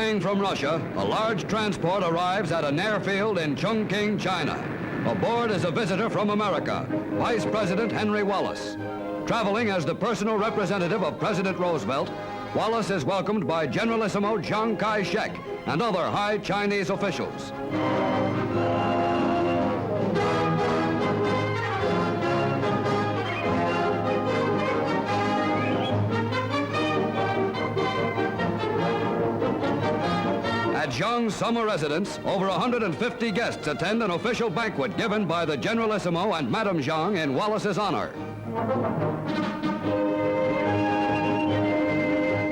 Flying from Russia, a large transport arrives at an airfield in Chongqing, China. Aboard is a visitor from America, Vice President Henry Wallace. Traveling as the personal representative of President Roosevelt, Wallace is welcomed by Generalissimo Chiang Kai-shek and other high Chinese officials. At Xiang's summer residence, over 150 guests attend an official banquet given by the Generalissimo and Madame Xiang in Wallace's honor.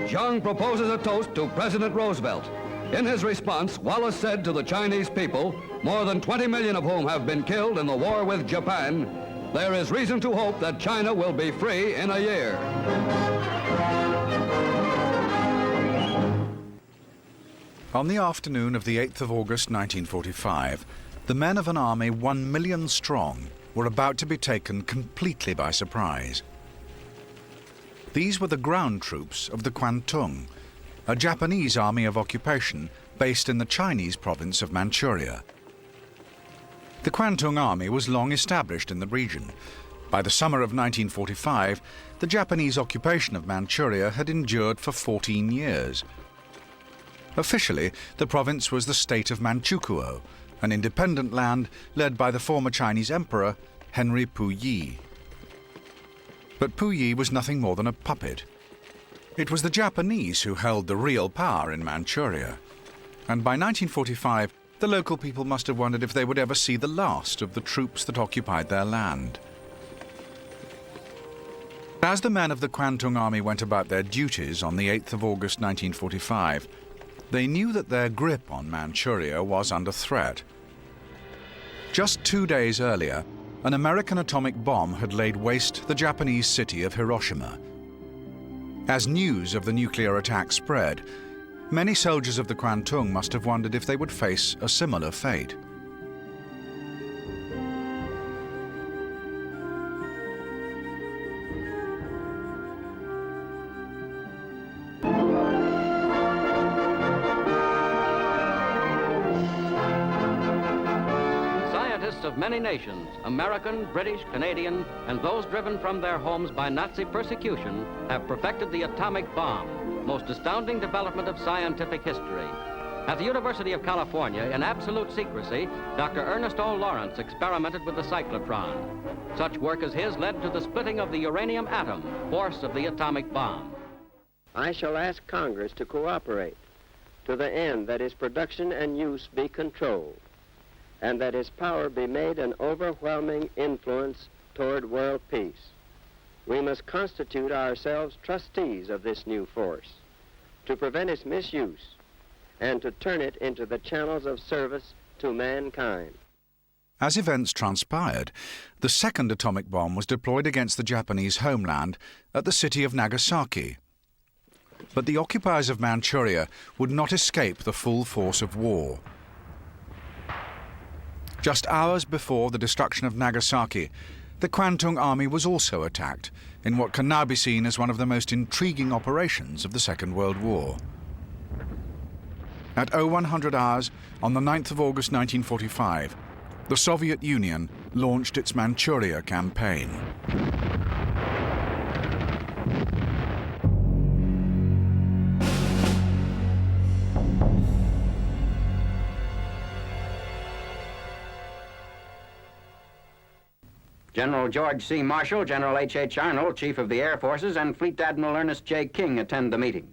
Xiang proposes a toast to President Roosevelt. In his response, Wallace said to the Chinese people, more than 20 million of whom have been killed in the war with Japan, there is reason to hope that China will be free in a year. On the afternoon of the 8th of August 1945, the men of an army 1 million strong were about to be taken completely by surprise. These were the ground troops of the Kwantung, a Japanese army of occupation based in the Chinese province of Manchuria. The Kwantung army was long established in the region. By the summer of 1945, the Japanese occupation of Manchuria had endured for 14 years. Officially, the province was the state of Manchukuo, an independent land led by the former Chinese emperor, Henry Puyi. But Puyi was nothing more than a puppet. It was the Japanese who held the real power in Manchuria. And by 1945, the local people must have wondered if they would ever see the last of the troops that occupied their land. As the men of the Kwantung Army went about their duties on the 8th of August 1945, they knew that their grip on Manchuria was under threat. Just 2 days earlier, an American atomic bomb had laid waste the Japanese city of Hiroshima. As news of the nuclear attack spread, many soldiers of the Kwantung must have wondered if they would face a similar fate. Of many nations, American, British, Canadian, and those driven from their homes by Nazi persecution, have perfected the atomic bomb, most astounding development of scientific history. At the University of California, in absolute secrecy, Dr. Ernest O. Lawrence experimented with the cyclotron. Such work as his led to the splitting of the uranium atom, force of the atomic bomb. I shall ask Congress to cooperate to the end that its production and use be controlled, and that its power be made an overwhelming influence toward world peace. We must constitute ourselves trustees of this new force, to prevent its misuse, and to turn it into the channels of service to mankind. As events transpired, the second atomic bomb was deployed against the Japanese homeland at the city of Nagasaki. But the occupiers of Manchuria would not escape the full force of war. Just hours before the destruction of Nagasaki, the Kwantung Army was also attacked in what can now be seen as one of the most intriguing operations of the Second World War. At 0100 hours on the 9th of August 1945, the Soviet Union launched its Manchuria campaign. General George C. Marshall, General H.H. Arnold, Chief of the Air Forces, and Fleet Admiral Ernest J. King attend the meeting.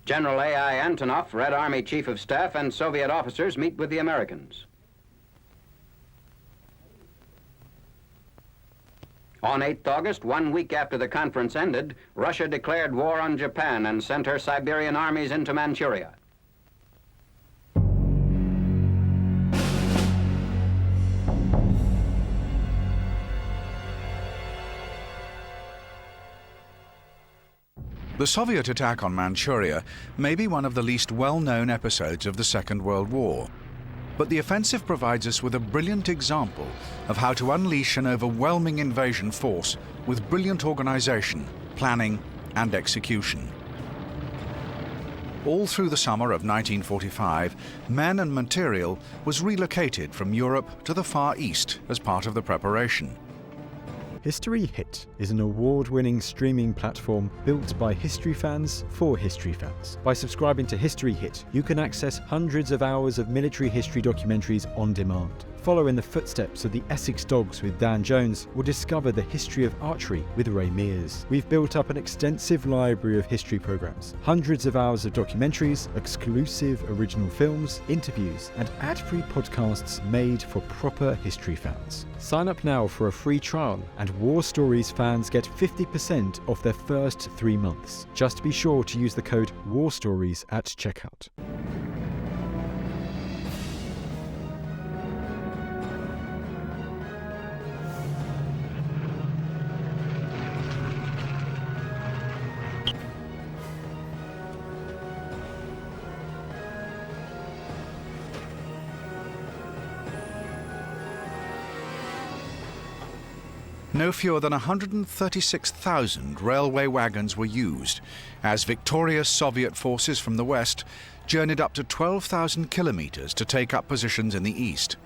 General A.I. Antonov, Red Army Chief of Staff, and Soviet officers meet with the Americans. On 8th August, 1 week after the conference ended, Russia declared war on Japan and sent her Siberian armies into Manchuria. The Soviet attack on Manchuria may be one of the least well-known episodes of the Second World War, but the offensive provides us with a brilliant example of how to unleash an overwhelming invasion force with brilliant organization, planning, and execution. All through the summer of 1945, men and material was relocated from Europe to the Far East as part of the preparation. History Hit is an award-winning streaming platform built by history fans for history fans. By subscribing to History Hit, you can access hundreds of hours of military history documentaries on demand. Follow in the footsteps of the Essex Dogs with Dan Jones, or discover the history of archery with Ray Mears. We've built up an extensive library of history programs, hundreds of hours of documentaries, exclusive original films, interviews, and ad-free podcasts made for proper history fans. Sign up now for a free trial, and War Stories fans get 50% off their first 3 months. Just be sure to use the code WARSTORIES at checkout. No fewer than 136,000 railway wagons were used as victorious Soviet forces from the west journeyed up to 12,000 kilometers to take up positions in the east.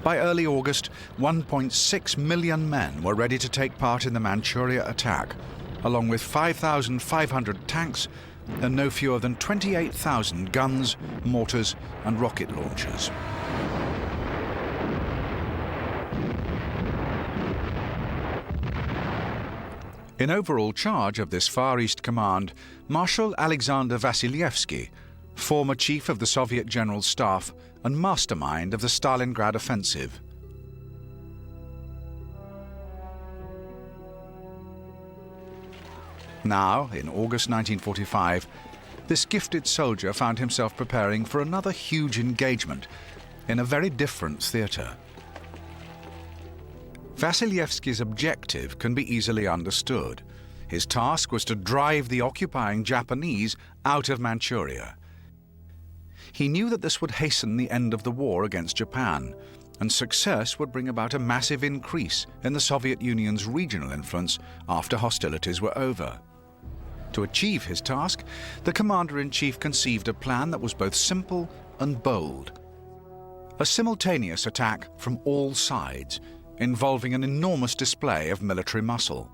By early August, 1.6 million men were ready to take part in the Manchuria attack, along with 5,500 tanks and no fewer than 28,000 guns, mortars, and rocket launchers. In overall charge of this Far East Command, Marshal Alexander Vasylyevsky, former chief of the Soviet General Staff and mastermind of the Stalingrad offensive. Now, in August 1945, this gifted soldier found himself preparing for another huge engagement in a very different theatre. Vasylyevsky's objective can be easily understood. His task was to drive the occupying Japanese out of Manchuria. He knew that this would hasten the end of the war against Japan, and success would bring about a massive increase in the Soviet Union's regional influence after hostilities were over. To achieve his task, the Commander-in-Chief conceived a plan that was both simple and bold. A simultaneous attack from all sides, involving an enormous display of military muscle.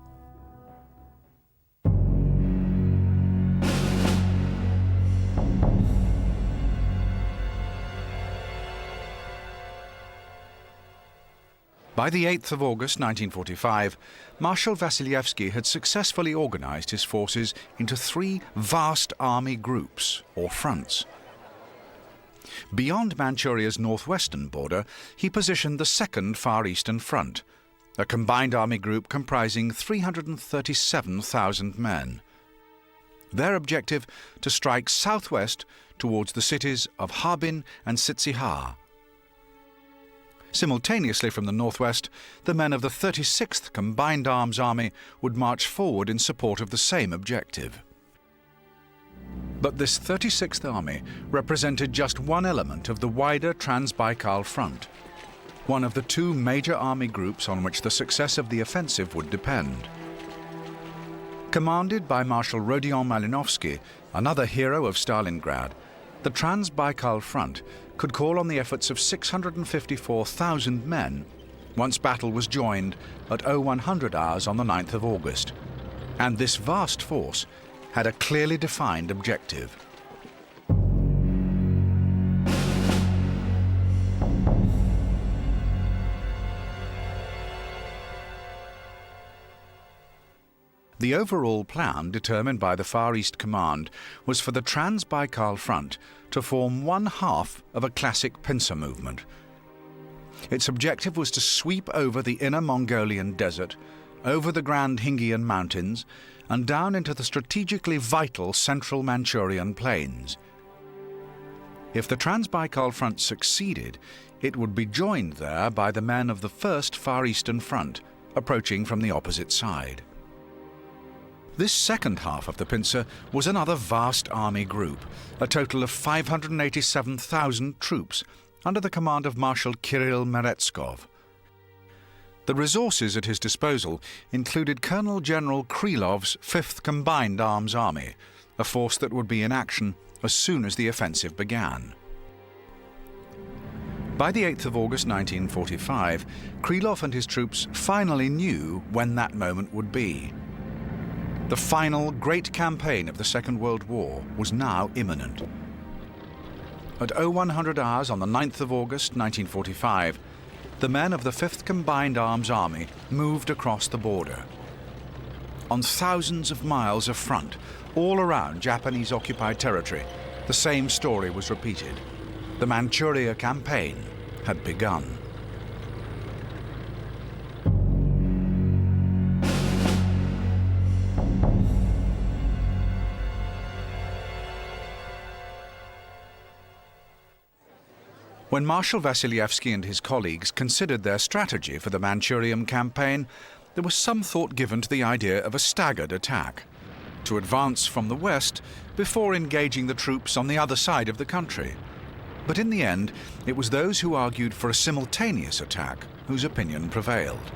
By the 8th of August 1945, Marshal Vasylyevsky had successfully organized his forces into 3 vast army groups, or fronts. Beyond Manchuria's northwestern border, he positioned the Second Far Eastern Front, a combined army group comprising 337,000 men. Their objective, to strike southwest towards the cities of Harbin and Sitsihar. Simultaneously from the northwest, the men of the 36th Combined Arms Army would march forward in support of the same objective. But this 36th Army represented just one element of the wider Trans-Baikal Front, one of the 2 major army groups on which the success of the offensive would depend. Commanded by Marshal Rodion Malinovsky, another hero of Stalingrad, the Trans-Baikal Front could call on the efforts of 654,000 men once battle was joined at 0100 hours on the 9th of August. And this vast force had a clearly defined objective. The overall plan determined by the Far East Command was for the Trans-Baikal Front to form one half of a classic pincer movement. Its objective was to sweep over the inner Mongolian desert, over the Grand Hingyan Mountains, and down into the strategically vital central Manchurian plains. If the Trans-Baikal Front succeeded, it would be joined there by the men of the First Far Eastern Front, approaching from the opposite side. This second half of the pincer was another vast army group, a total of 587,000 troops, under the command of Marshal Kirill Meretskov. The resources at his disposal included Colonel General Krylov's 5th Combined Arms Army, a force that would be in action as soon as the offensive began. By the 8th of August 1945, Krylov and his troops finally knew when that moment would be. The final great campaign of the Second World War was now imminent. At 0100 hours on the 9th of August 1945, the men of the 5th Combined Arms Army moved across the border. On thousands of miles of front, all around Japanese-occupied territory, the same story was repeated. The Manchuria campaign had begun. When Marshal Vasilievsky and his colleagues considered their strategy for the Manchurian campaign, there was some thought given to the idea of a staggered attack, to advance from the west before engaging the troops on the other side of the country. But in the end, it was those who argued for a simultaneous attack whose opinion prevailed.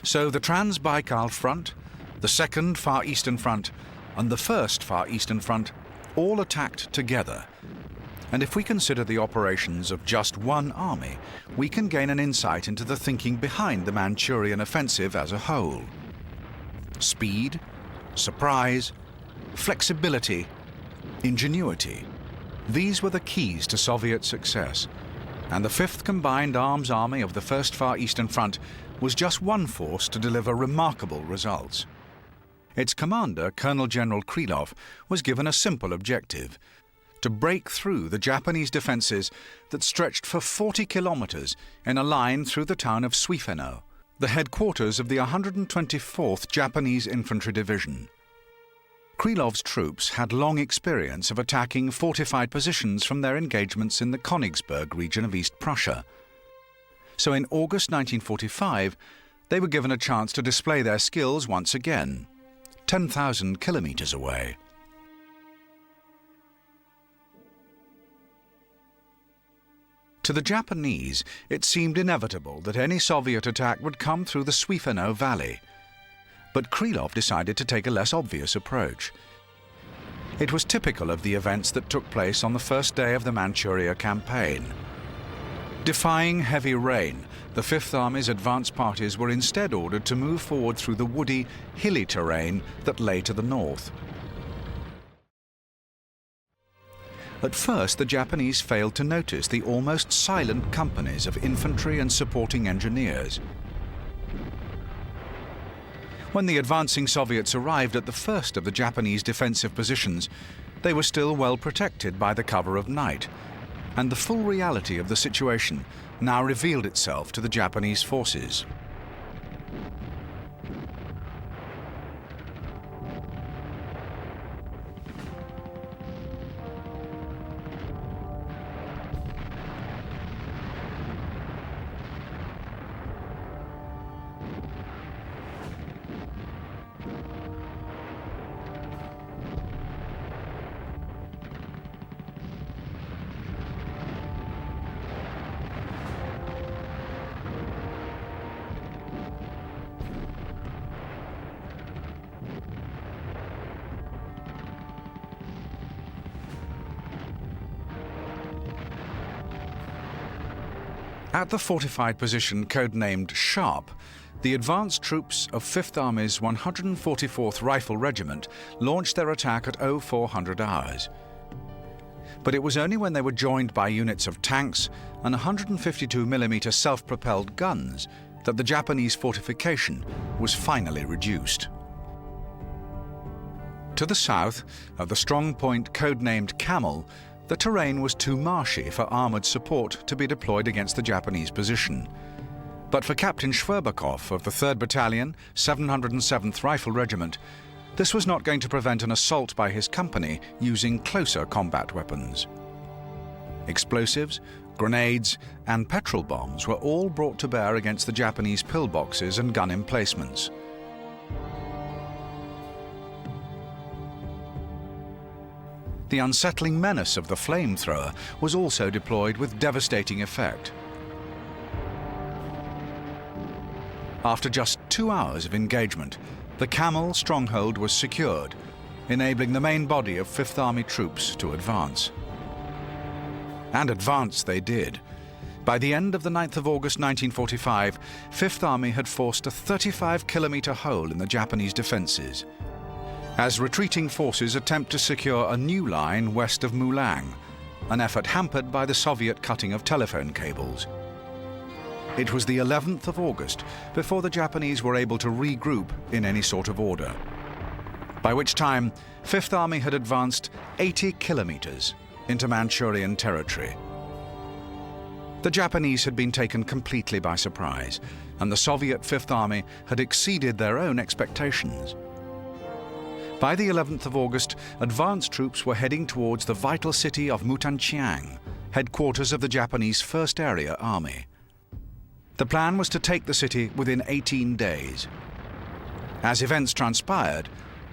So the Trans-Baikal Front, the Second Far Eastern Front, and the First Far Eastern Front all attacked together. And if we consider the operations of just one army, we can gain an insight into the thinking behind the Manchurian offensive as a whole. Speed, surprise, flexibility, ingenuity. These were the keys to Soviet success, and the 5th Combined Arms Army of the First Far Eastern Front was just one force to deliver remarkable results. Its commander, Colonel General Krylov, was given a simple objective: to break through the Japanese defenses that stretched for 40 kilometers in a line through the town of Suifeno, the headquarters of the 124th Japanese Infantry Division. Krylov's troops had long experience of attacking fortified positions from their engagements in the Königsberg region of East Prussia. So in August 1945, they were given a chance to display their skills once again, 10,000 kilometers away. To the Japanese, it seemed inevitable that any Soviet attack would come through the Suifeno Valley. But Krylov decided to take a less obvious approach. It was typical of the events that took place on the first day of the Manchuria campaign. Defying heavy rain, the Fifth Army's advance parties were instead ordered to move forward through the woody, hilly terrain that lay to the north. At first, the Japanese failed to notice the almost silent companies of infantry and supporting engineers. When the advancing Soviets arrived at the first of the Japanese defensive positions, they were still well protected by the cover of night, and the full reality of the situation now revealed itself to the Japanese forces. At the fortified position codenamed Sharp, the advanced troops of 5th Army's 144th Rifle Regiment launched their attack at 0400 hours. But it was only when they were joined by units of tanks and 152mm self-propelled guns that the Japanese fortification was finally reduced. To the south of the strong point codenamed Camel, the terrain was too marshy for armoured support to be deployed against the Japanese position. But for Captain Shverbakov of the 3rd Battalion, 707th Rifle Regiment, this was not going to prevent an assault by his company using closer combat weapons. Explosives, grenades, and petrol bombs were all brought to bear against the Japanese pillboxes and gun emplacements. The unsettling menace of the flamethrower was also deployed with devastating effect. After just 2 hours of engagement, the Camel stronghold was secured, enabling the main body of Fifth Army troops to advance. And advance they did. By the end of the 9th of August 1945, Fifth Army had forced a 35-kilometre hole in the Japanese defences, as retreating forces attempt to secure a new line west of Mulang, an effort hampered by the Soviet cutting of telephone cables. It was the 11th of August before the Japanese were able to regroup in any sort of order, by which time Fifth Army had advanced 80 kilometres into Manchurian territory. The Japanese had been taken completely by surprise, and the Soviet Fifth Army had exceeded their own expectations. By the 11th of August, advance troops were heading towards the vital city of Mutanchiang, headquarters of the Japanese First Area Army. The plan was to take the city within 18 days. As events transpired,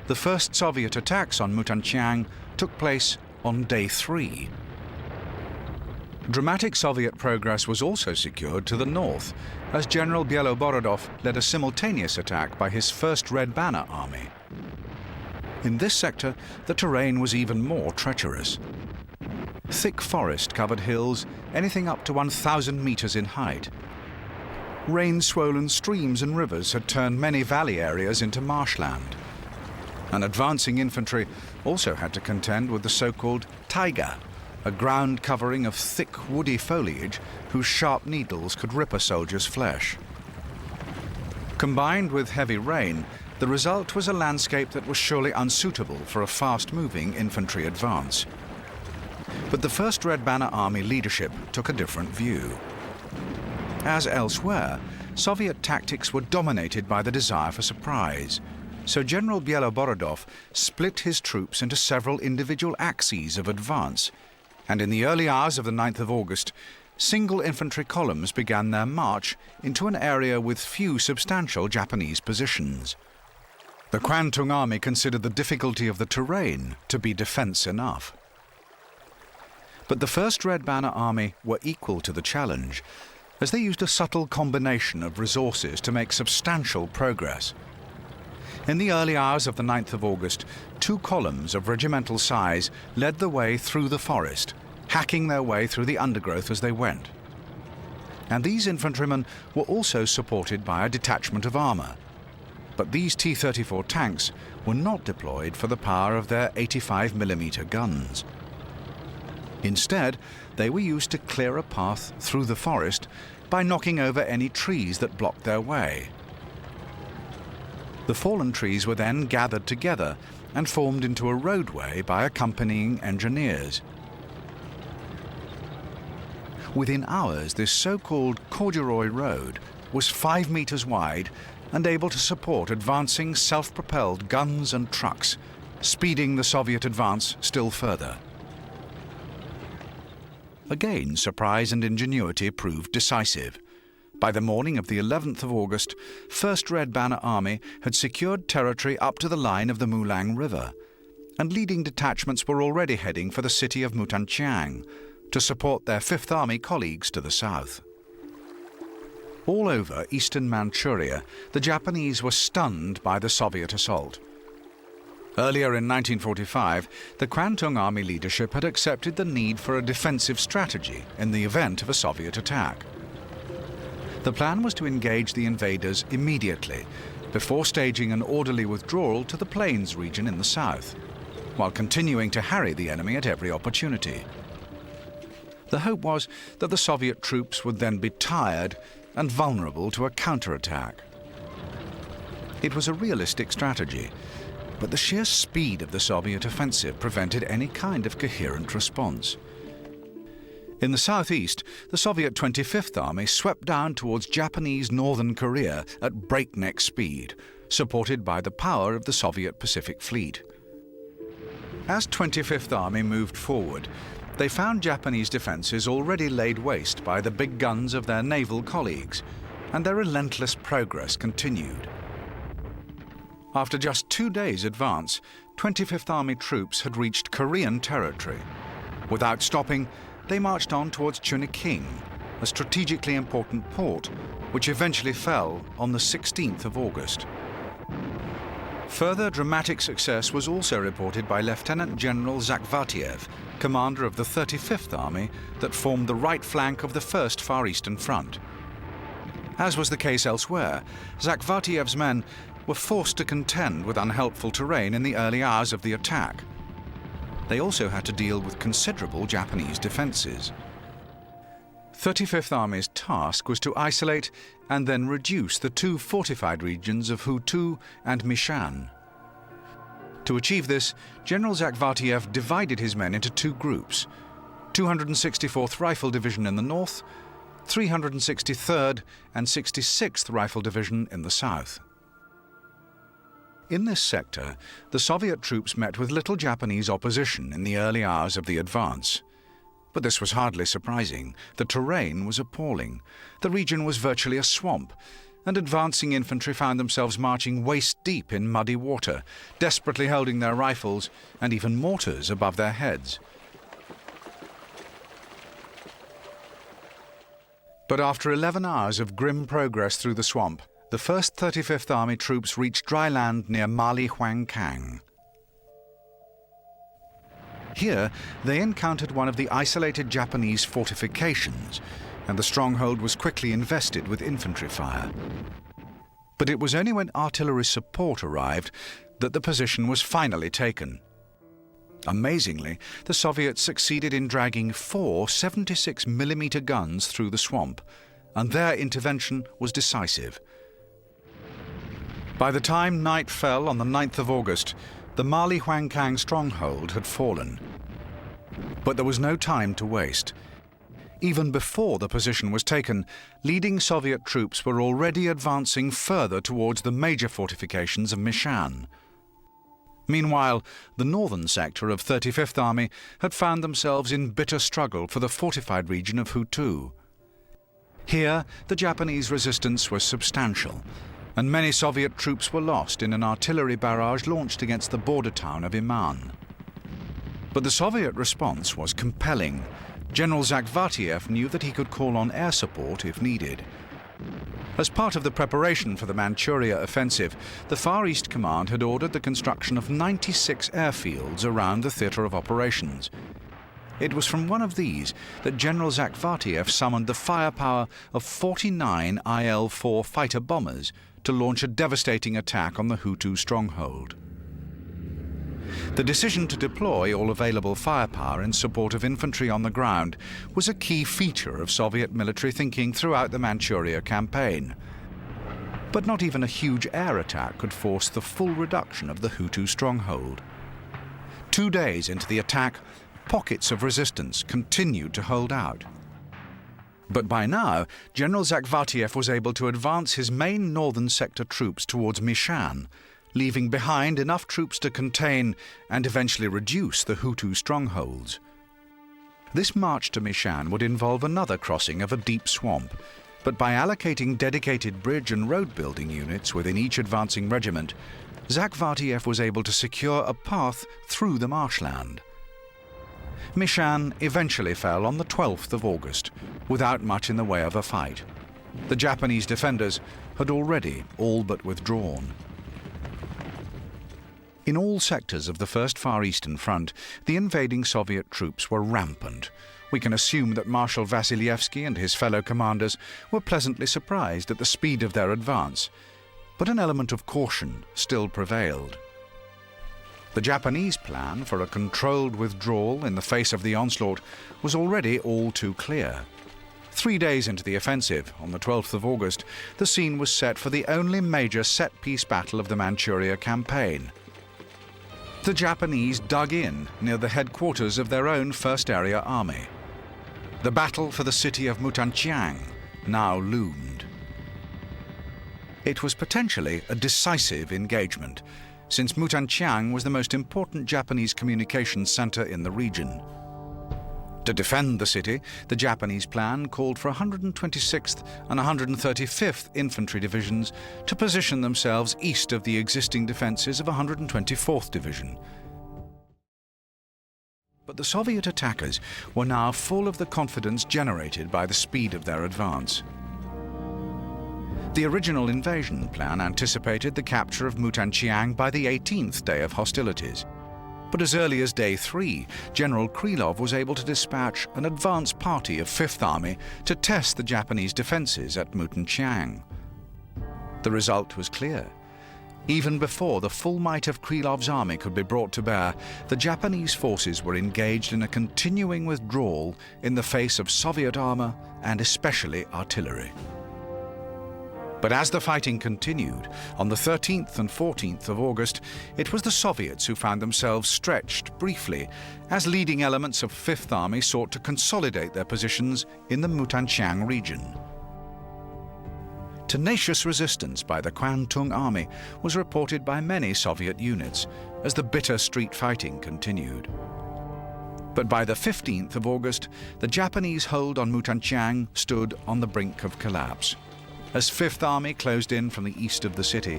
the first Soviet attacks on Mutanchiang took place on day 3. Dramatic Soviet progress was also secured to the north, as General Bieloborodov led a simultaneous attack by his First Red Banner Army. In this sector, the terrain was even more treacherous. Thick forest covered hills, anything up to 1,000 meters in height. Rain-swollen streams and rivers had turned many valley areas into marshland. And advancing infantry also had to contend with the so-called taiga, a ground covering of thick woody foliage whose sharp needles could rip a soldier's flesh. Combined with heavy rain, the result was a landscape that was surely unsuitable for a fast-moving infantry advance. But the First Red Banner Army leadership took a different view. As elsewhere, Soviet tactics were dominated by the desire for surprise, so General Bieloborodov split his troops into several individual axes of advance, and in the early hours of the 9th of August, single infantry columns began their march into an area with few substantial Japanese positions. The Kwantung Army considered the difficulty of the terrain to be defence enough. But the First Red Banner Army were equal to the challenge, as they used a subtle combination of resources to make substantial progress. In the early hours of the 9th of August, 2 columns of regimental size led the way through the forest, hacking their way through the undergrowth as they went. And these infantrymen were also supported by a detachment of armour. But these T-34 tanks were not deployed for the power of their 85mm guns. Instead, they were used to clear a path through the forest by knocking over any trees that blocked their way. The fallen trees were then gathered together and formed into a roadway by accompanying engineers. Within hours, this so-called corduroy road was 5 meters wide and able to support advancing self-propelled guns and trucks, speeding the Soviet advance still further. Again, surprise and ingenuity proved decisive. By the morning of the 11th of August, First Red Banner Army had secured territory up to the line of the Mulang River, and leading detachments were already heading for the city of Mutanchiang to support their Fifth Army colleagues to the south. All over eastern Manchuria, the Japanese were stunned by the Soviet assault. Earlier in 1945, the Kwantung Army leadership had accepted the need for a defensive strategy in the event of a Soviet attack. The plan was to engage the invaders immediately, before staging an orderly withdrawal to the plains region in the south, while continuing to harry the enemy at every opportunity. The hope was that the Soviet troops would then be tired and vulnerable to a counterattack. It was a realistic strategy, but the sheer speed of the Soviet offensive prevented any kind of coherent response. In the southeast, the Soviet 25th Army swept down towards Japanese northern Korea at breakneck speed, supported by the power of the Soviet Pacific Fleet. As 25th Army moved forward, they found Japanese defences already laid waste by the big guns of their naval colleagues, and their relentless progress continued. After just 2 days' advance, 25th Army troops had reached Korean territory. Without stopping, they marched on towards Chuniking, a strategically important port, which eventually fell on the 16th of August. Further dramatic success was also reported by Lieutenant General Zakhvatiev, commander of the 35th Army that formed the right flank of the First Far Eastern Front. As was the case elsewhere, Zakhvatiev's men were forced to contend with unhelpful terrain in the early hours of the attack. They also had to deal with considerable Japanese defences. 35th Army's task was to isolate and then reduce the two fortified regions of Hutu and Mishan. To achieve this, General Zakhvatiev divided his men into two groups: 264th Rifle Division in the north, 363rd and 66th Rifle Division in the south. In this sector, the Soviet troops met with little Japanese opposition in the early hours of the advance. But this was hardly surprising. The terrain was appalling. The region was virtually a swamp, and advancing infantry found themselves marching waist-deep in muddy water, desperately holding their rifles and even mortars above their heads. But after 11 hours of grim progress through the swamp, the 1st 35th Army troops reached dry land near Mali-Huangkang. Here, they encountered one of the isolated Japanese fortifications, and the stronghold was quickly invested with infantry fire. But it was only when artillery support arrived that the position was finally taken. Amazingly, the Soviets succeeded in dragging 4 76mm guns through the swamp, and their intervention was decisive. By the time night fell on the 9th of August, the Mali-Huangkang stronghold had fallen. But there was no time to waste. Even before the position was taken, leading Soviet troops were already advancing further towards the major fortifications of Mishan. Meanwhile, the northern sector of 35th Army had found themselves in bitter struggle for the fortified region of Hutu. Here, the Japanese resistance was substantial, and many Soviet troops were lost in an artillery barrage launched against the border town of Iman. But the Soviet response was compelling. General Zakhvatiev knew that he could call on air support if needed. As part of the preparation for the Manchuria offensive, the Far East Command had ordered the construction of 96 airfields around the theatre of operations. It was from one of these that General Zakhvatiev summoned the firepower of 49 IL-4 fighter bombers to launch a devastating attack on the Hutu stronghold. The decision to deploy all available firepower in support of infantry on the ground was a key feature of Soviet military thinking throughout the Manchuria campaign. But not even a huge air attack could force the full reduction of the Hutu stronghold. 2 days into the attack, pockets of resistance continued to hold out. But by now, General Zakhvatiev was able to advance his main northern sector troops towards Mishan, leaving behind enough troops to contain and eventually reduce the Hutu strongholds. This march to Mishan would involve another crossing of a deep swamp, but by allocating dedicated bridge and road building units within each advancing regiment, Zakhvatiev was able to secure a path through the marshland. Mishan eventually fell on the 12th of August, without much in the way of a fight. The Japanese defenders had already all but withdrawn. In all sectors of the First Far Eastern Front, the invading Soviet troops were rampant. We can assume that Marshal Vasilievsky and his fellow commanders were pleasantly surprised at the speed of their advance, but an element of caution still prevailed. The Japanese plan for a controlled withdrawal in the face of the onslaught was already all too clear. 3 days into the offensive, on the 12th of August, the scene was set for the only major set-piece battle of the Manchuria campaign. The Japanese dug in near the headquarters of their own First Area Army. The battle for the city of Mutanchiang now loomed. It was potentially a decisive engagement, since Mutanchiang was the most important Japanese communications center in the region. To defend the city, the Japanese plan called for 126th and 135th Infantry Divisions to position themselves east of the existing defenses of 124th Division. But the Soviet attackers were now full of the confidence generated by the speed of their advance. The original invasion plan anticipated the capture of Mutanchiang by the 18th day of hostilities. But as early as day 3, General Krylov was able to dispatch an advance party of Fifth Army to test the Japanese defences at Mutanchiang. The result was clear. Even before the full might of Krylov's army could be brought to bear, the Japanese forces were engaged in a continuing withdrawal in the face of Soviet armour and especially artillery. But as the fighting continued, on the 13th and 14th of August, it was the Soviets who found themselves stretched briefly as leading elements of Fifth Army sought to consolidate their positions in the Mutanchiang region. Tenacious resistance by the Kwantung Army was reported by many Soviet units as the bitter street fighting continued. But by the 15th of August, the Japanese hold on Mutanchiang stood on the brink of collapse, as Fifth Army closed in from the east of the city,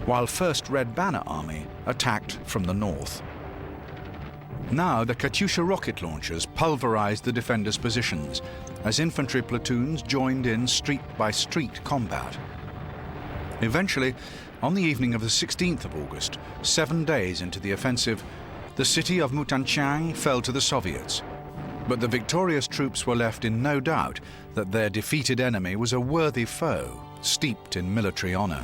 while 1st Red Banner Army attacked from the north. Now the Katyusha rocket launchers pulverized the defenders' positions as infantry platoons joined in street-by-street combat. Eventually, on the evening of the 16th of August, 7 days into the offensive, the city of Mutanchiang fell to the Soviets. But the victorious troops were left in no doubt that their defeated enemy was a worthy foe, steeped in military honor.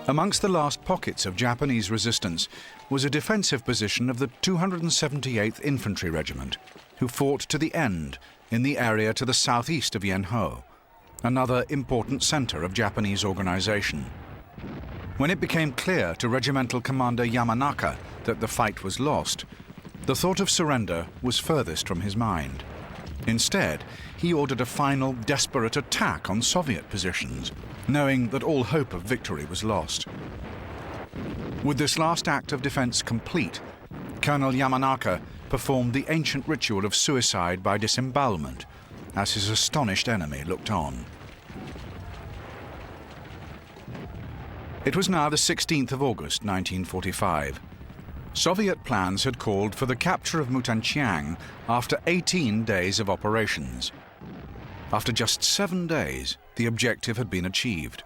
Amongst the last pockets of Japanese resistance was a defensive position of the 278th Infantry Regiment, who fought to the end in the area to the southeast of Yenho, another important center of Japanese organization. When it became clear to Regimental Commander Yamanaka that the fight was lost, the thought of surrender was furthest from his mind. Instead, he ordered a final desperate attack on Soviet positions, knowing that all hope of victory was lost. With this last act of defense complete, Colonel Yamanaka performed the ancient ritual of suicide by disembowelment as his astonished enemy looked on. It was now the 16th of August, 1945. Soviet plans had called for the capture of Mutanchiang after 18 days of operations. After just 7 days, the objective had been achieved.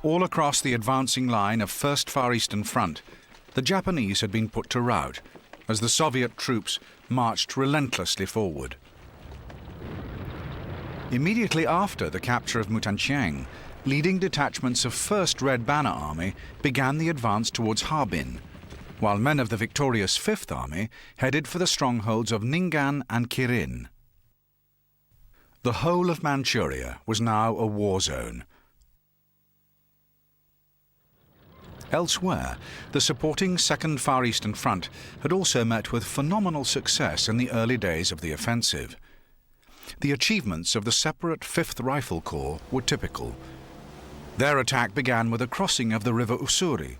All across the advancing line of 1st Far Eastern Front, the Japanese had been put to rout as the Soviet troops marched relentlessly forward. Immediately after the capture of Mutanchiang, leading detachments of 1st Red Banner Army began the advance towards Harbin, while men of the victorious Fifth Army headed for the strongholds of Ning'an and Kirin. The whole of Manchuria was now a war zone. Elsewhere, the supporting 2nd Far Eastern Front had also met with phenomenal success in the early days of the offensive. The achievements of the separate 5th Rifle Corps were typical. Their attack began with a crossing of the river Ussuri.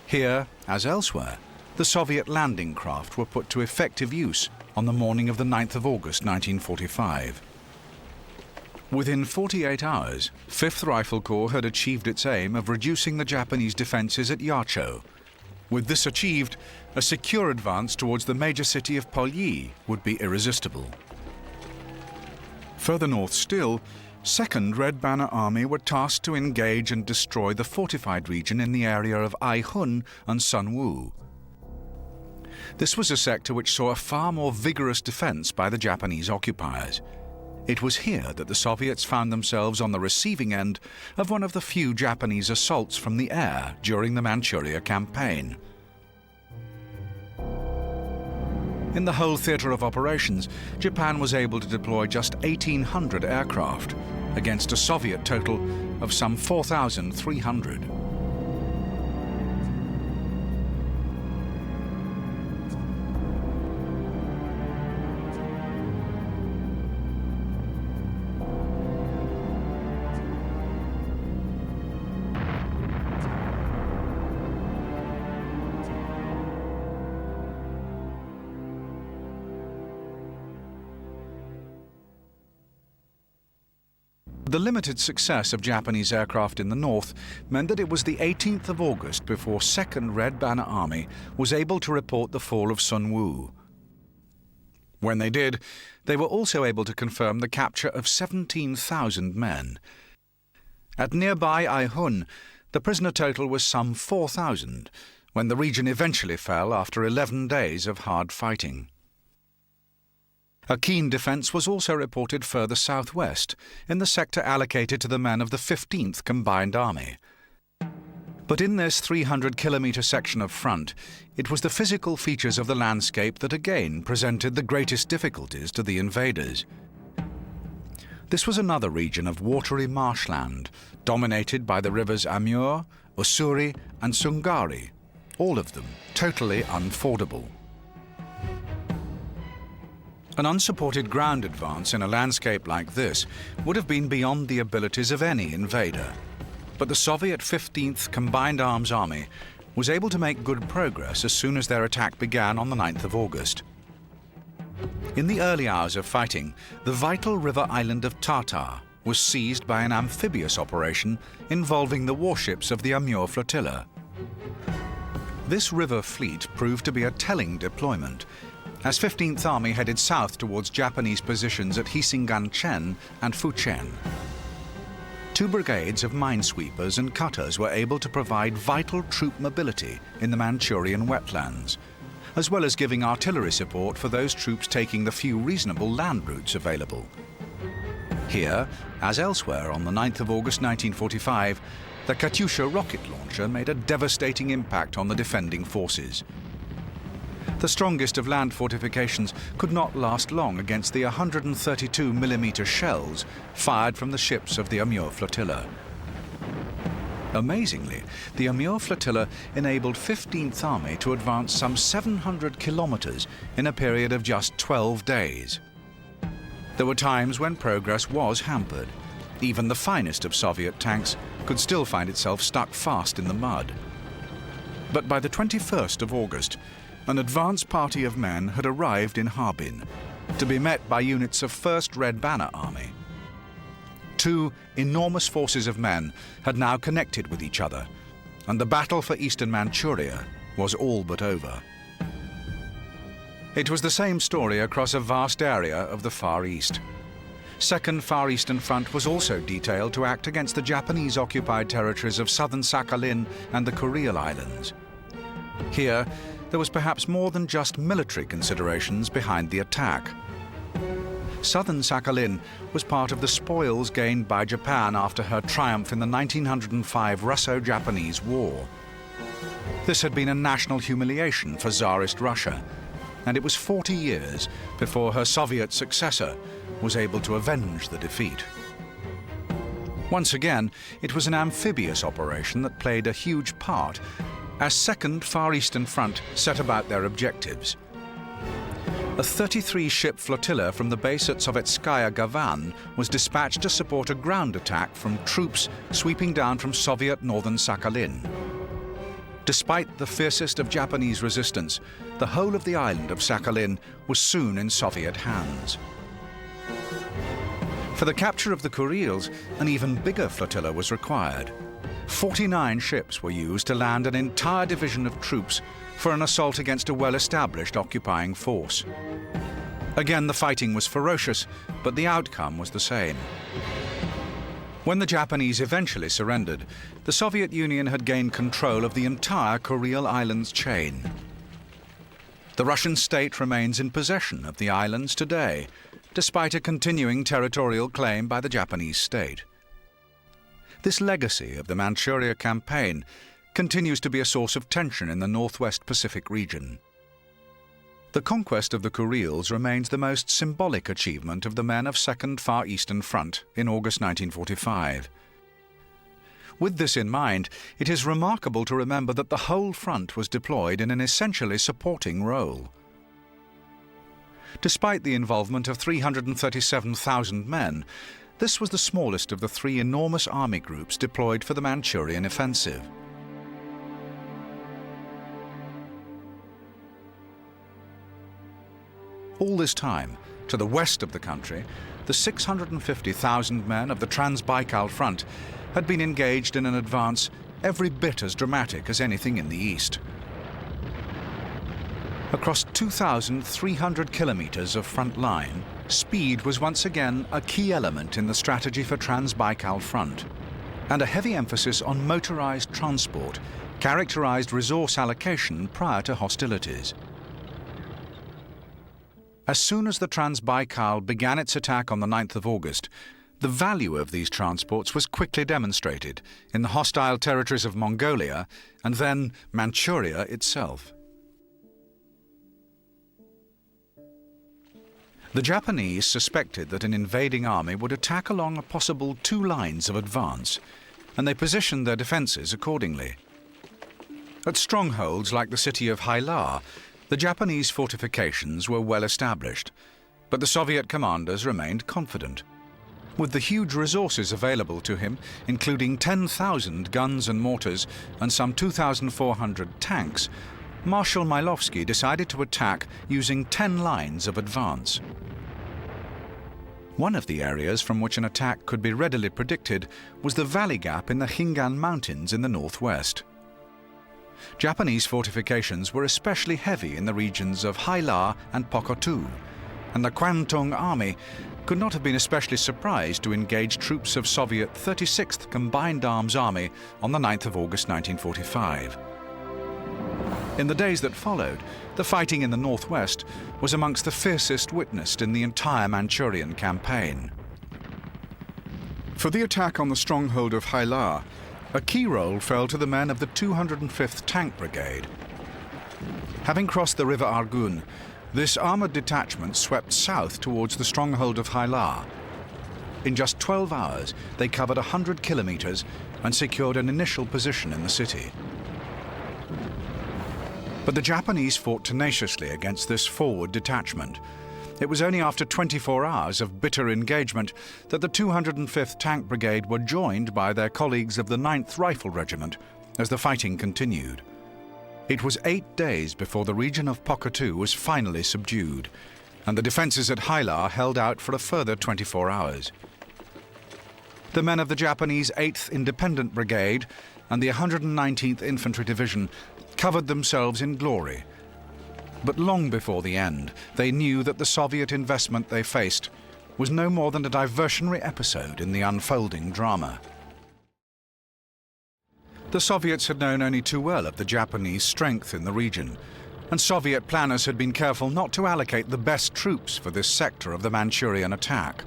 Here, as elsewhere, the Soviet landing craft were put to effective use on the morning of the 9th of August 1945. Within 48 hours, 5th Rifle Corps had achieved its aim of reducing the Japanese defences at Yacho. With this achieved, a secure advance towards the major city of Polyi would be irresistible. Further north still, 2nd Red Banner Army were tasked to engage and destroy the fortified region in the area of Aihun and Sunwoo. This was a sector which saw a far more vigorous defense by the Japanese occupiers. It was here that the Soviets found themselves on the receiving end of one of the few Japanese assaults from the air during the Manchuria campaign. In the whole theatre of operations, Japan was able to deploy just 1,800 aircraft against a Soviet total of some 4,300. The limited success of Japanese aircraft in the north meant that it was the 18th of August before 2nd Red Banner Army was able to report the fall of Sunwoo. When they did, they were also able to confirm the capture of 17,000 men. At nearby Aihun, the prisoner total was some 4,000, when the region eventually fell after 11 days of hard fighting. A keen defence was also reported further southwest, in the sector allocated to the men of the 15th Combined Army. But in this 300-kilometre section of front, it was the physical features of the landscape that again presented the greatest difficulties to the invaders. This was another region of watery marshland, dominated by the rivers Amur, Ussuri and Sungari, all of them totally unfordable. An unsupported ground advance in a landscape like this would have been beyond the abilities of any invader. But the Soviet 15th Combined Arms Army was able to make good progress as soon as their attack began on the 9th of August. In the early hours of fighting, the vital river island of Tartar was seized by an amphibious operation involving the warships of the Amur flotilla. This river fleet proved to be a telling deployment, as 15th Army headed south towards Japanese positions at Hisinganchen and Fuchen. 2 brigades of minesweepers and cutters were able to provide vital troop mobility in the Manchurian wetlands, as well as giving artillery support for those troops taking the few reasonable land routes available. Here, as elsewhere on the 9th of August 1945, the Katyusha rocket launcher made a devastating impact on the defending forces. The strongest of land fortifications could not last long against the 132mm shells fired from the ships of the Amur flotilla. Amazingly, the Amur flotilla enabled 15th Army to advance some 700 kilometers in a period of just 12 days. There were times when progress was hampered. Even the finest of Soviet tanks could still find itself stuck fast in the mud. But by the 21st of August, an advance party of men had arrived in Harbin to be met by units of 1st Red Banner Army. 2 enormous forces of men had now connected with each other, and the battle for eastern Manchuria was all but over. It was the same story across a vast area of the Far East. 2nd Far Eastern Front was also detailed to act against the Japanese-occupied territories of southern Sakhalin and the Kuril Islands. Here, there was perhaps more than just military considerations behind the attack. Southern Sakhalin was part of the spoils gained by Japan after her triumph in the 1905 Russo-Japanese War. This had been a national humiliation for Tsarist Russia, and it was 40 years before her Soviet successor was able to avenge the defeat. Once again, it was an amphibious operation that played a huge part as 2nd Far Eastern Front set about their objectives. A 33-ship flotilla from the base at Sovetskaya Gavan was dispatched to support a ground attack from troops sweeping down from Soviet northern Sakhalin. Despite the fiercest of Japanese resistance, the whole of the island of Sakhalin was soon in Soviet hands. For the capture of the Kurils, an even bigger flotilla was required. 49 ships were used to land an entire division of troops for an assault against a well-established occupying force. Again, the fighting was ferocious, but the outcome was the same. When the Japanese eventually surrendered, the Soviet Union had gained control of the entire Kuril Islands chain. The Russian state remains in possession of the islands today, despite a continuing territorial claim by the Japanese state. This legacy of the Manchuria campaign continues to be a source of tension in the Northwest Pacific region. The conquest of the Kurils remains the most symbolic achievement of the men of 2nd Far Eastern Front in August 1945. With this in mind, it is remarkable to remember that the whole front was deployed in an essentially supporting role. Despite the involvement of 337,000 men, this was the smallest of the 3 enormous army groups deployed for the Manchurian offensive. All this time, to the west of the country, the 650,000 men of the Trans-Baikal Front had been engaged in an advance every bit as dramatic as anything in the east. Across 2,300 kilometers of front line, speed was once again a key element in the strategy for Trans-Baikal Front, and a heavy emphasis on motorized transport characterized resource allocation prior to hostilities. As soon as the Trans-Baikal began its attack on the 9th of August, the value of these transports was quickly demonstrated in the hostile territories of Mongolia and then Manchuria itself. The Japanese suspected that an invading army would attack along a possible 2 lines of advance, and they positioned their defences accordingly. At strongholds like the city of Hailar, the Japanese fortifications were well established, but the Soviet commanders remained confident. With the huge resources available to him, including 10,000 guns and mortars and some 2,400 tanks, Marshal Milovsky decided to attack using 10 lines of advance. One of the areas from which an attack could be readily predicted was the valley gap in the Khingan Mountains in the northwest. Japanese fortifications were especially heavy in the regions of Hailar and Pokhotu, and the Kwantung Army could not have been especially surprised to engage troops of Soviet 36th Combined Arms Army on the 9th of August 1945. In the days that followed, the fighting in the northwest was amongst the fiercest witnessed in the entire Manchurian campaign. For the attack on the stronghold of Hailar, a key role fell to the men of the 205th Tank Brigade. Having crossed the river Argun, this armoured detachment swept south towards the stronghold of Hailar. In just 12 hours, they covered 100 kilometres and secured an initial position in the city. But the Japanese fought tenaciously against this forward detachment. It was only after 24 hours of bitter engagement that the 205th Tank Brigade were joined by their colleagues of the 9th Rifle Regiment as the fighting continued. It was 8 days before the region of Pokhotu was finally subdued, and the defences at Hailar held out for a further 24 hours. The men of the Japanese 8th Independent Brigade and the 119th Infantry Division covered themselves in glory. But long before the end, they knew that the Soviet investment they faced was no more than a diversionary episode in the unfolding drama. The Soviets had known only too well of the Japanese strength in the region, and Soviet planners had been careful not to allocate the best troops for this sector of the Manchurian attack.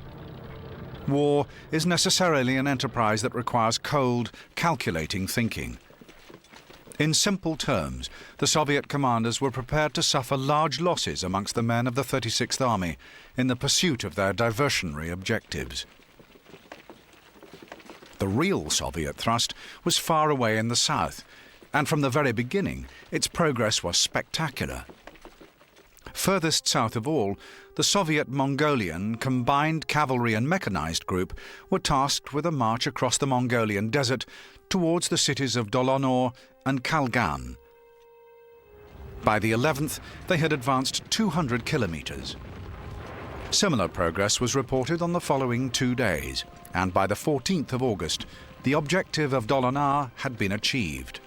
War is necessarily an enterprise that requires cold, calculating thinking. In simple terms, the Soviet commanders were prepared to suffer large losses amongst the men of the 36th Army in the pursuit of their diversionary objectives. The real Soviet thrust was far away in the south, and from the very beginning, its progress was spectacular. Furthest south of all, the Soviet Mongolian Combined Cavalry and Mechanized Group were tasked with a march across the Mongolian desert towards the cities of Dolonor and Kalgan. By the 11th, they had advanced 200 kilometers. Similar progress was reported on the following 2 days, and by the 14th of August, the objective of Dolonor had been achieved.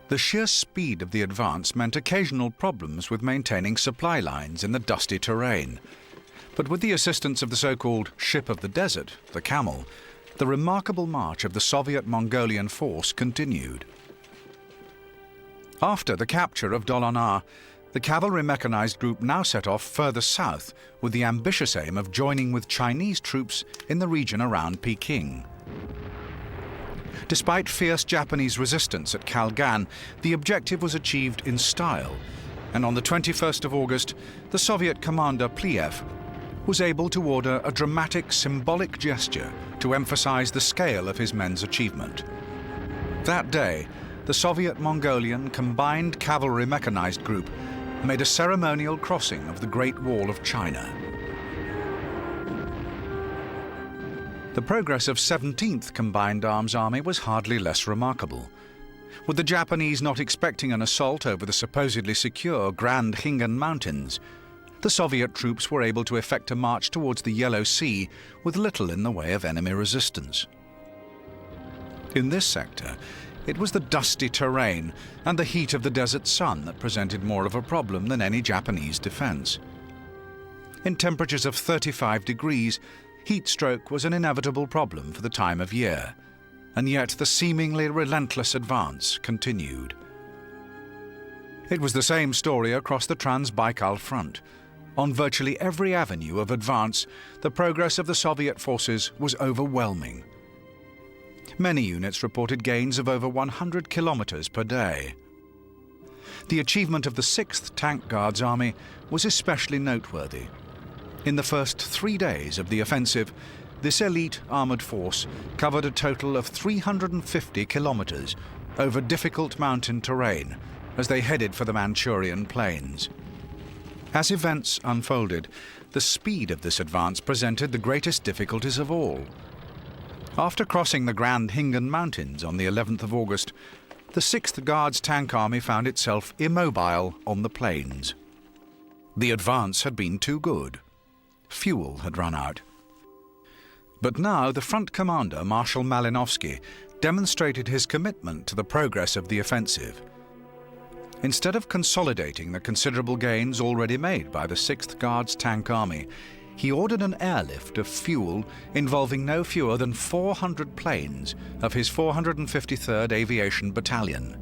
The sheer speed of the advance meant occasional problems with maintaining supply lines in the dusty terrain. But with the assistance of the so-called ship of the desert, the camel, the remarkable march of the Soviet Mongolian force continued. After the capture of Dolonor, the Cavalry Mechanized Group now set off further south with the ambitious aim of joining with Chinese troops in the region around Peking. Despite fierce Japanese resistance at Kalgan, the objective was achieved in style, and on the 21st of August, the Soviet commander Pliev was able to order a dramatic symbolic gesture to emphasize the scale of his men's achievement. That day, the Soviet Mongolian Combined Cavalry Mechanized Group made a ceremonial crossing of the Great Wall of China. The progress of 17th Combined Arms Army was hardly less remarkable. With the Japanese not expecting an assault over the supposedly secure Grand Khingan Mountains, the Soviet troops were able to effect a march towards the Yellow Sea with little in the way of enemy resistance. In this sector, It was the dusty terrain and the heat of the desert sun that presented more of a problem than any Japanese defense. In temperatures of 35 degrees, heat stroke was an inevitable problem for the time of year, and yet the seemingly relentless advance continued. It was the same story across the Trans-Baikal front. On virtually every avenue of advance, the progress of the Soviet forces was overwhelming. Many units reported gains of over 100 kilometers per day. The achievement of the 6th Tank Guards Army was especially noteworthy. In the first 3 days of the offensive, this elite armoured force covered a total of 350 kilometres over difficult mountain terrain as they headed for the Manchurian plains. As events unfolded, the speed of this advance presented the greatest difficulties of all. After crossing the Grand Hingen Mountains on the 11th of August, the 6th Guards Tank Army found itself immobile on the plains. The advance had been too good. Fuel had run out. But now the front commander, Marshal Malinovsky, demonstrated his commitment to the progress of the offensive. Instead of consolidating the considerable gains already made by the 6th Guards Tank Army, he ordered an airlift of fuel involving no fewer than 400 planes of his 453rd Aviation Battalion.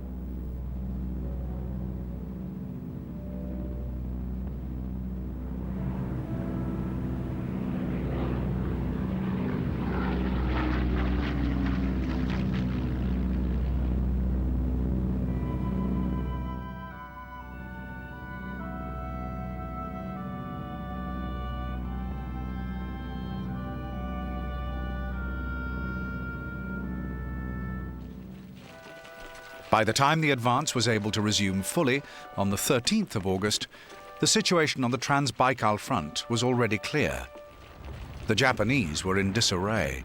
By the time the advance was able to resume fully on the 13th of August, the situation on the Trans-Baikal front was already clear. The Japanese were in disarray.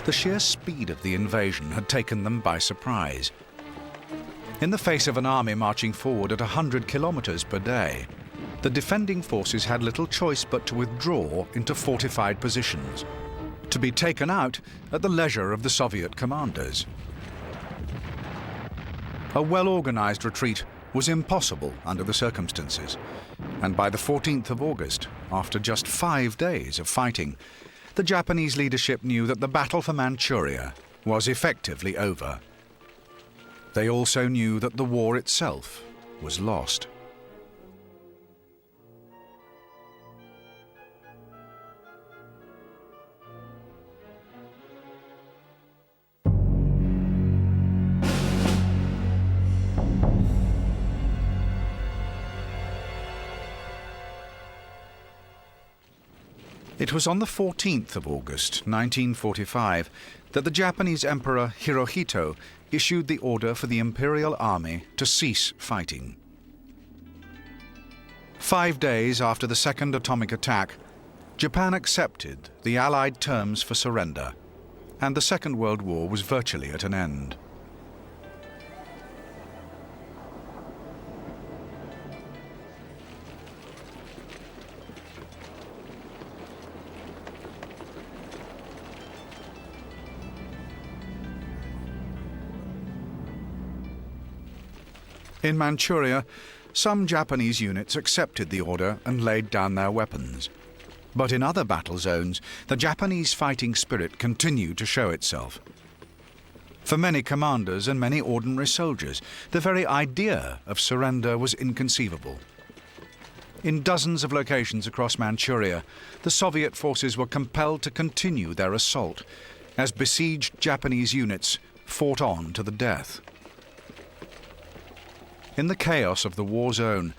The sheer speed of the invasion had taken them by surprise. In the face of an army marching forward at 100 kilometers per day, the defending forces had little choice but to withdraw into fortified positions, to be taken out at the leisure of the Soviet commanders. A well-organized retreat was impossible under the circumstances, and by the 14th of August, after just 5 days of fighting, the Japanese leadership knew that the battle for Manchuria was effectively over. They also knew that the war itself was lost. It was on the 14th of August, 1945, that the Japanese Emperor Hirohito issued the order for the Imperial Army to cease fighting. 5 days after the second atomic attack, Japan accepted the Allied terms for surrender, and the Second World War was virtually at an end. In Manchuria, some Japanese units accepted the order and laid down their weapons. But in other battle zones, the Japanese fighting spirit continued to show itself. For many commanders and many ordinary soldiers, the very idea of surrender was inconceivable. In dozens of locations across Manchuria, the Soviet forces were compelled to continue their assault as besieged Japanese units fought on to the death. In the chaos of the war zone,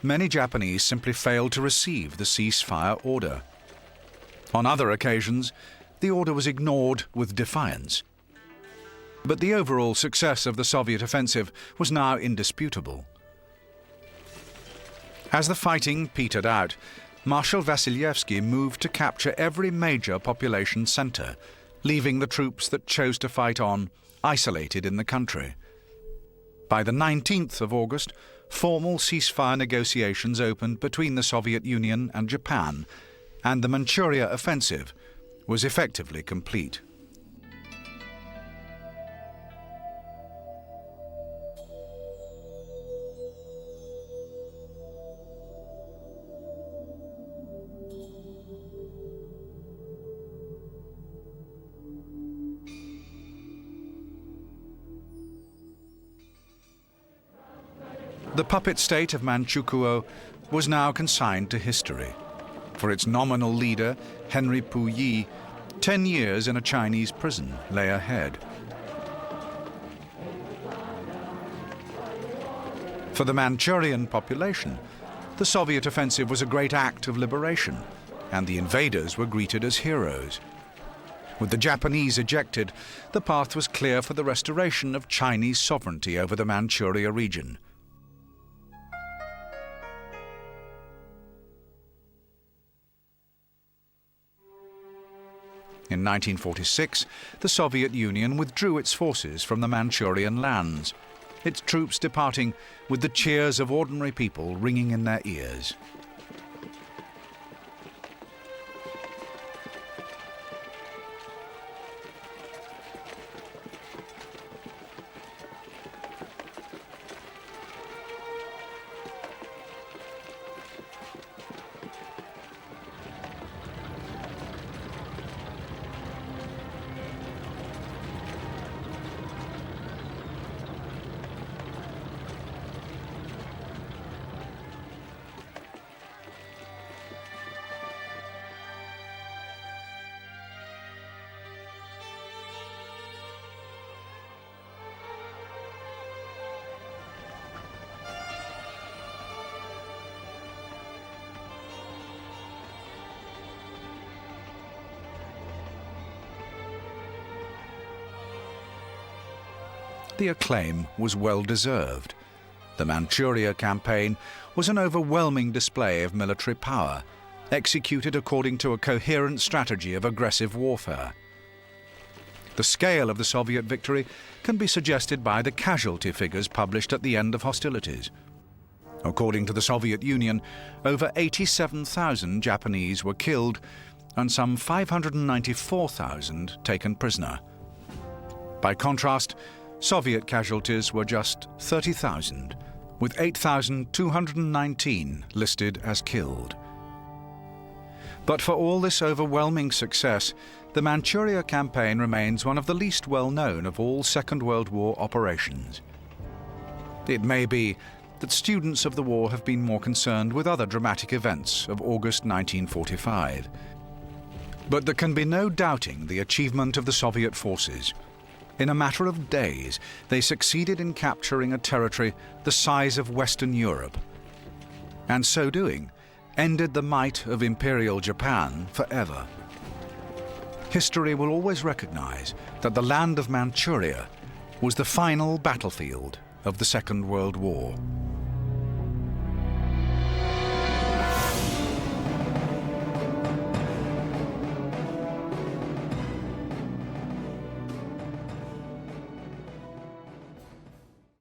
many Japanese simply failed to receive the ceasefire order. On other occasions, the order was ignored with defiance. But the overall success of the Soviet offensive was now indisputable. As the fighting petered out, Marshal Vasilevsky moved to capture every major population center, leaving the troops that chose to fight on isolated in the country. By the 19th of August, formal ceasefire negotiations opened between the Soviet Union and Japan, and the Manchuria offensive was effectively complete. The puppet state of Manchukuo was now consigned to history. For its nominal leader, Henry Puyi, 10 years in a Chinese prison lay ahead. For the Manchurian population, the Soviet offensive was a great act of liberation, and the invaders were greeted as heroes. With the Japanese ejected, the path was clear for the restoration of Chinese sovereignty over the Manchuria region. In 1946, the Soviet Union withdrew its forces from the Manchurian lands, its troops departing with the cheers of ordinary people ringing in their ears. The acclaim was well-deserved. The Manchuria campaign was an overwhelming display of military power, executed according to a coherent strategy of aggressive warfare. The scale of the Soviet victory can be suggested by the casualty figures published at the end of hostilities. According to the Soviet Union, over 87,000 Japanese were killed and some 594,000 taken prisoner. By contrast, Soviet casualties were just 30,000, with 8,219 listed as killed. But for all this overwhelming success, the Manchuria campaign remains one of the least well-known of all Second World War operations. It may be that students of the war have been more concerned with other dramatic events of August 1945. But there can be no doubting the achievement of the Soviet forces. In a matter of days, they succeeded in capturing a territory the size of Western Europe, and so doing, ended the might of Imperial Japan forever. History will always recognize that the land of Manchuria was the final battlefield of the Second World War.